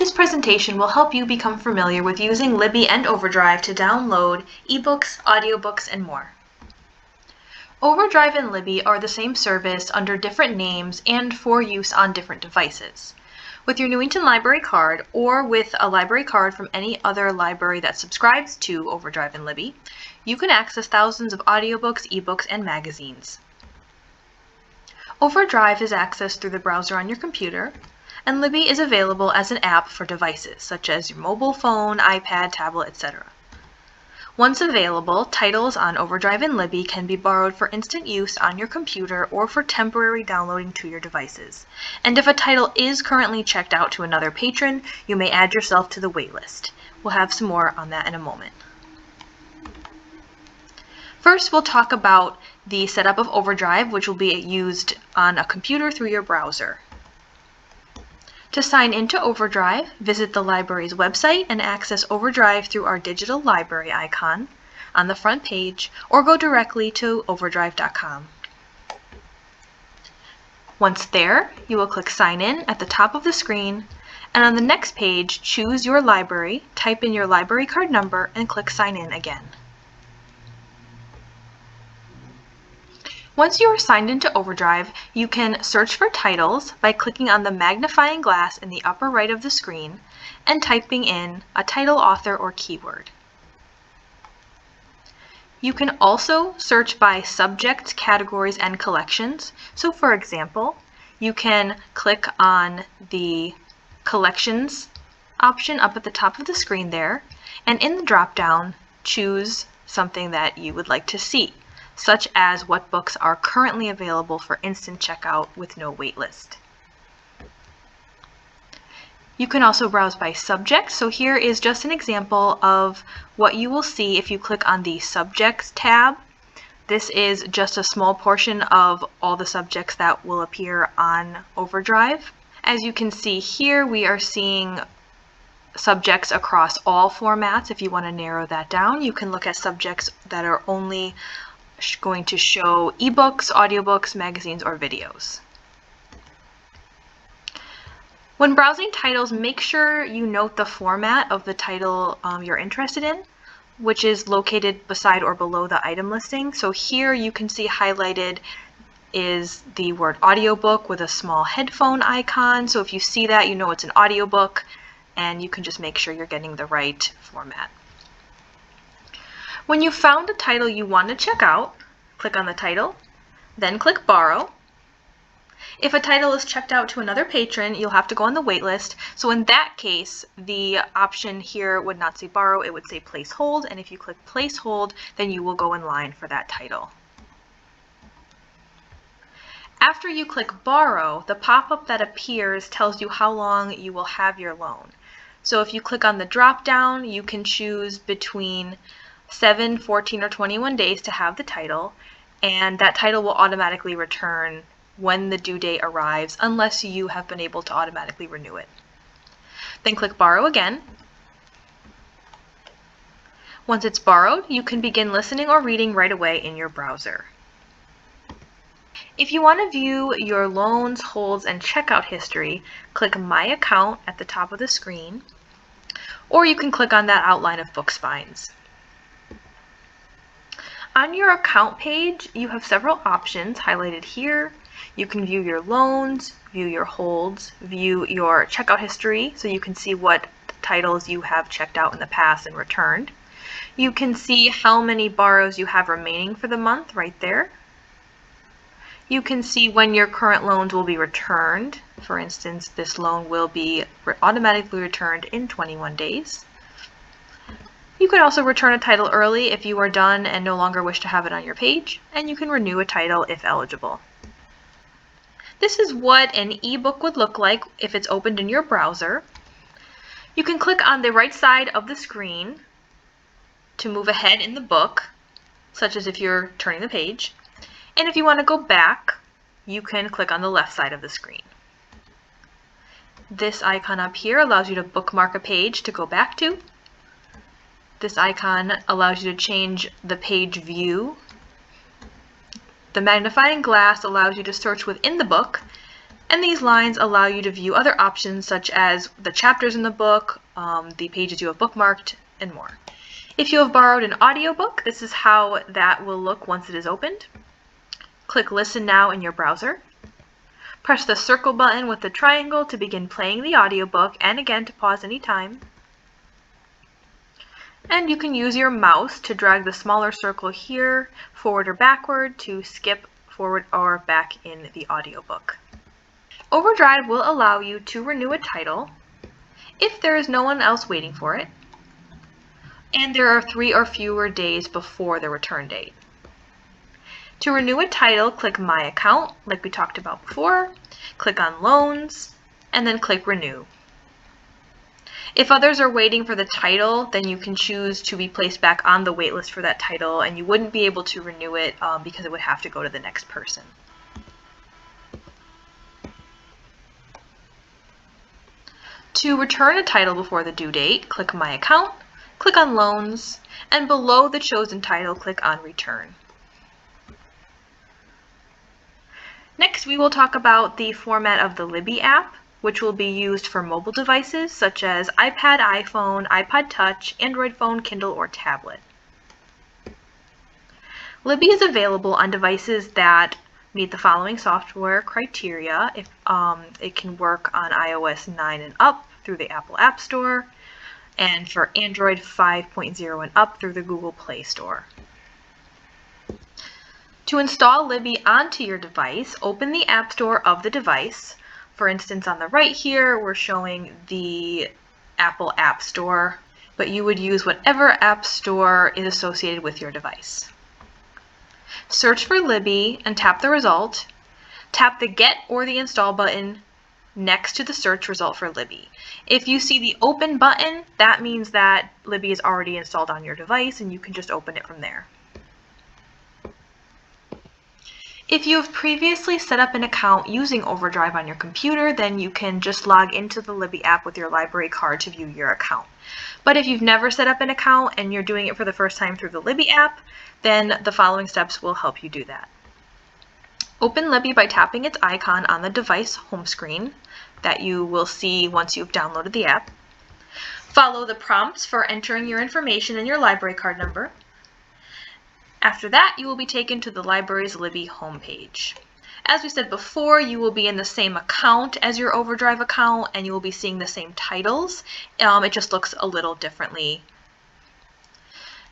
This presentation will help you become familiar with using Libby and OverDrive to download ebooks, audiobooks, and more. OverDrive and Libby are the same service under different names and for use on different devices. With your Newington Library card or with a library card from any other library that subscribes to OverDrive and Libby, you can access thousands of audiobooks, ebooks, and magazines. OverDrive is accessed through the browser on your computer, and Libby is available as an app for devices such as your mobile phone, iPad, tablet, etc. Once available, titles on OverDrive and Libby can be borrowed for instant use on your computer or for temporary downloading to your devices. And if a title is currently checked out to another patron, you may add yourself to the waitlist. We'll have some more on that in a moment. First, we'll talk about the setup of OverDrive, which will be used on a computer through your browser. To sign into OverDrive, visit the library's website and access OverDrive through our digital library icon on the front page, or go directly to overdrive.com. Once there, you will click Sign In at the top of the screen, and on the next page, choose your library, type in your library card number, and click Sign In again. Once you are signed into OverDrive, you can search for titles by clicking on the magnifying glass in the upper right of the screen and typing in a title, author, or keyword. You can also search by subjects, categories, and collections. So for example, you can click on the collections option up at the top of the screen there, and in the drop-down, choose something that you would like to see, such as what books are currently available for instant checkout with no waitlist. You can also browse by subject. So here is just an example of what you will see if you click on the Subjects tab. This is just a small portion of all the subjects that will appear on OverDrive. As you can see here, we are seeing subjects across all formats. If you want to narrow that down, you can look at subjects that are only going to show ebooks, audiobooks, magazines, or videos. When browsing titles, make sure you note the format of the title you're interested in, which is located beside or below the item listing. So here you can see highlighted is the word audiobook with a small headphone icon. So if you see that, you know it's an audiobook, and you can just make sure you're getting the right format. When you found a title you want to check out, click on the title, then click Borrow. If a title is checked out to another patron, you'll have to go on the waitlist. So in that case, the option here would not say Borrow, it would say Place Hold, and if you click Place Hold, then you will go in line for that title. After you click Borrow, the pop-up that appears tells you how long you will have your loan. So if you click on the drop-down, you can choose between 7, 14, or 21 days to have the title, and that title will automatically return when the due date arrives unless you have been able to automatically renew it. Then click Borrow again. Once it's borrowed, you can begin listening or reading right away in your browser. If you want to view your loans, holds, and checkout history, click My Account at the top of the screen, or you can click on that outline of book spines. On your account page, you have several options highlighted here. You can view your loans, view your holds, view your checkout history, so you can see what titles you have checked out in the past and returned. You can see how many borrows you have remaining for the month right there. You can see when your current loans will be returned. For instance, this loan will be automatically returned in 21 days. You can also return a title early if you are done and no longer wish to have it on your page, and you can renew a title if eligible. This is what an ebook would look like if it's opened in your browser. You can click on the right side of the screen to move ahead in the book, such as if you're turning the page. And if you want to go back, you can click on the left side of the screen. This icon up here allows you to bookmark a page to go back to. This icon allows you to change the page view. The magnifying glass allows you to search within the book, And these lines allow you to view other options such as the chapters in the book, the pages you have bookmarked, and more. If you have borrowed an audiobook, this is how that will look once it is opened. Click Listen Now in your browser. Press the circle button with the triangle to begin playing the audiobook, and again to pause anytime. And you can use your mouse to drag the smaller circle here forward or backward to skip forward or back in the audiobook. OverDrive will allow you to renew a title if there is no one else waiting for it, and there are 3 or fewer days before the return date. To renew a title, click My Account, like we talked about before, click on Loans, and then click Renew. If others are waiting for the title, then you can choose to be placed back on the waitlist for that title, and you wouldn't be able to renew it because it would have to go to the next person. To return a title before the due date, click My Account, click on Loans, and below the chosen title, click on Return. Next, we will talk about the format of the Libby app, which will be used for mobile devices such as iPad, iPhone, iPod Touch, Android phone, Kindle, or tablet. Libby is available on devices that meet the following software criteria. It can work on iOS 9 and up through the Apple App Store, and for Android 5.0 and up through the Google Play Store. To install Libby onto your device, open the App Store of the device. For instance, on the right here, we're showing the Apple App Store, but you would use whatever App Store is associated with your device. Search for Libby and tap the result. Tap the Get or the Install button next to the search result for Libby. If you see the Open button, that means that Libby is already installed on your device and you can just open it from there. If you have previously set up an account using OverDrive on your computer, then you can just log into the Libby app with your library card to view your account. But if you've never set up an account and you're doing it for the first time through the Libby app, then the following steps will help you do that. Open Libby by tapping its icon on the device home screen that you will see once you've downloaded the app. Follow the prompts for entering your information and your library card number. After that, you will be taken to the library's Libby homepage. As we said before, you will be in the same account as your OverDrive account, and you will be seeing the same titles. It just looks a little differently.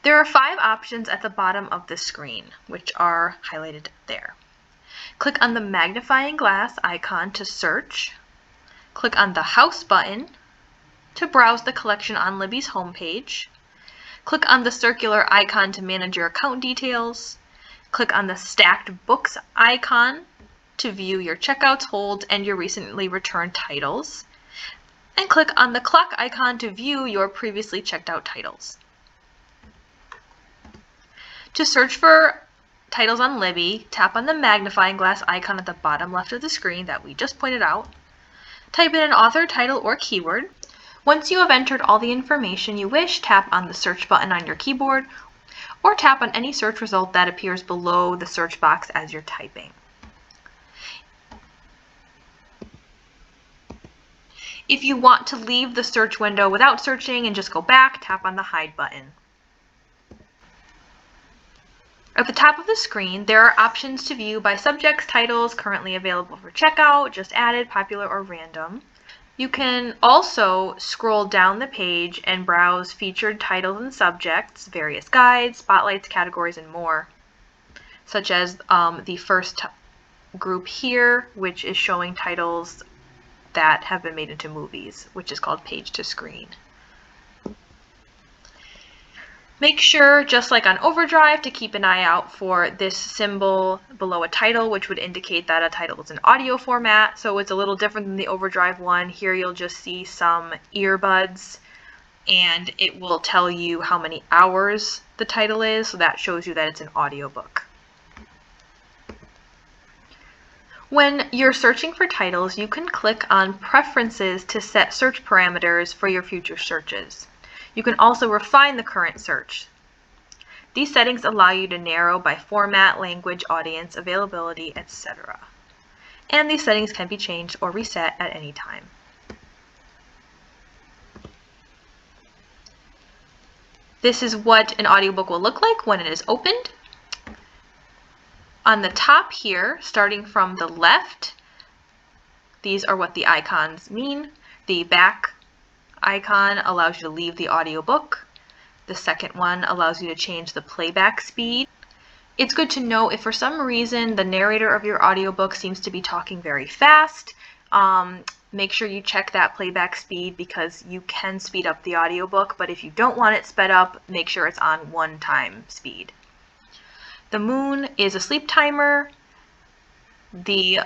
There are 5 options at the bottom of the screen, which are highlighted there. Click on the magnifying glass icon to search. Click on the House button to browse the collection on Libby's homepage. Click on the circular icon to manage your account details. Click on the Stacked Books icon to view your checkouts, holds, and your recently returned titles. And click on the clock icon to view your previously checked out titles. To search for titles on Libby, tap on the magnifying glass icon at the bottom left of the screen that we just pointed out. Type in an author, title, or keyword. Once you have entered all the information you wish, tap on the search button on your keyboard, or tap on any search result that appears below the search box as you're typing. If you want to leave the search window without searching and just go back, tap on the Hide button. At the top of the screen, there are options to view by subjects, titles, currently available for checkout, just added, popular, or random. You can also scroll down the page and browse featured titles and subjects, various guides, spotlights, categories, and more, such as the first group here, which is showing titles that have been made into movies, which is called Page to Screen. Make sure, just like on OverDrive, to keep an eye out for this symbol below a title, which would indicate that a title is an audio format. So it's a little different than the OverDrive one. Here you'll just see some earbuds, and it will tell you how many hours the title is, so that shows you that it's an audiobook. When you're searching for titles, you can click on Preferences to set search parameters for your future searches. You can also refine the current search. These settings allow you to narrow by format, language, audience, availability, etc. and these settings can be changed or reset at any time. This is what an audiobook will look like when it is opened. On the top here, starting from the left, these are what the icons mean. The back icon allows you to leave the audiobook. The second one allows you to change the playback speed. It's good to know if for some reason the narrator of your audiobook seems to be talking very fast, make sure you check that playback speed because you can speed up the audiobook, but if you don't want it sped up, make sure it's on 1-time speed. The moon is a sleep timer. The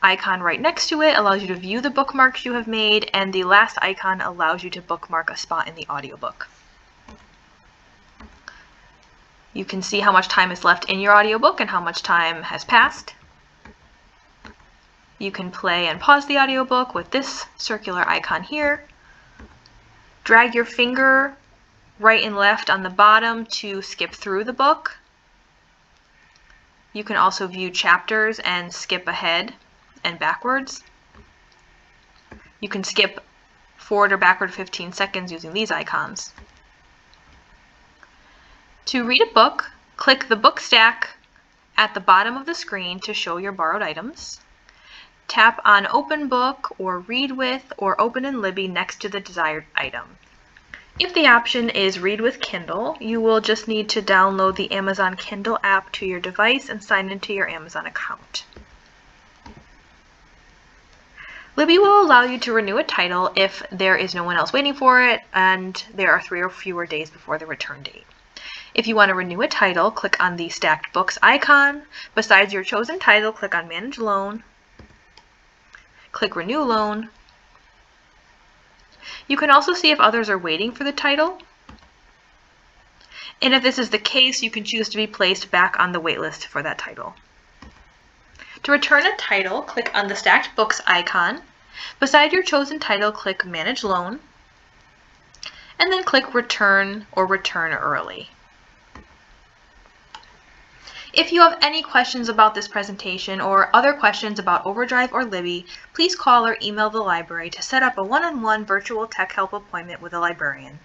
icon right next to it allows you to view the bookmarks you have made, and the last icon allows you to bookmark a spot in the audiobook. You can see how much time is left in your audiobook and how much time has passed. You can play and pause the audiobook with this circular icon here. Drag your finger right and left on the bottom to skip through the book. You can also view chapters and skip ahead and backwards. You can skip forward or backward 15 seconds using these icons. To read a book, click the book stack at the bottom of the screen to show your borrowed items. Tap on Open Book or Read With or Open in Libby next to the desired item. If the option is Read with Kindle, you will just need to download the Amazon Kindle app to your device and sign into your Amazon account. Libby will allow you to renew a title if there is no one else waiting for it and there are 3 or fewer days before the return date. If you want to renew a title, click on the Stacked Books icon. Besides your chosen title, click on Manage Loan. Click Renew Loan. You can also see if others are waiting for the title. And if this is the case, you can choose to be placed back on the waitlist for that title. To return a title, click on the Stacked Books icon. Beside your chosen title, click Manage Loan. And then click Return or Return Early. If you have any questions about this presentation or other questions about OverDrive or Libby, please call or email the library to set up a one-on-one virtual tech help appointment with a librarian.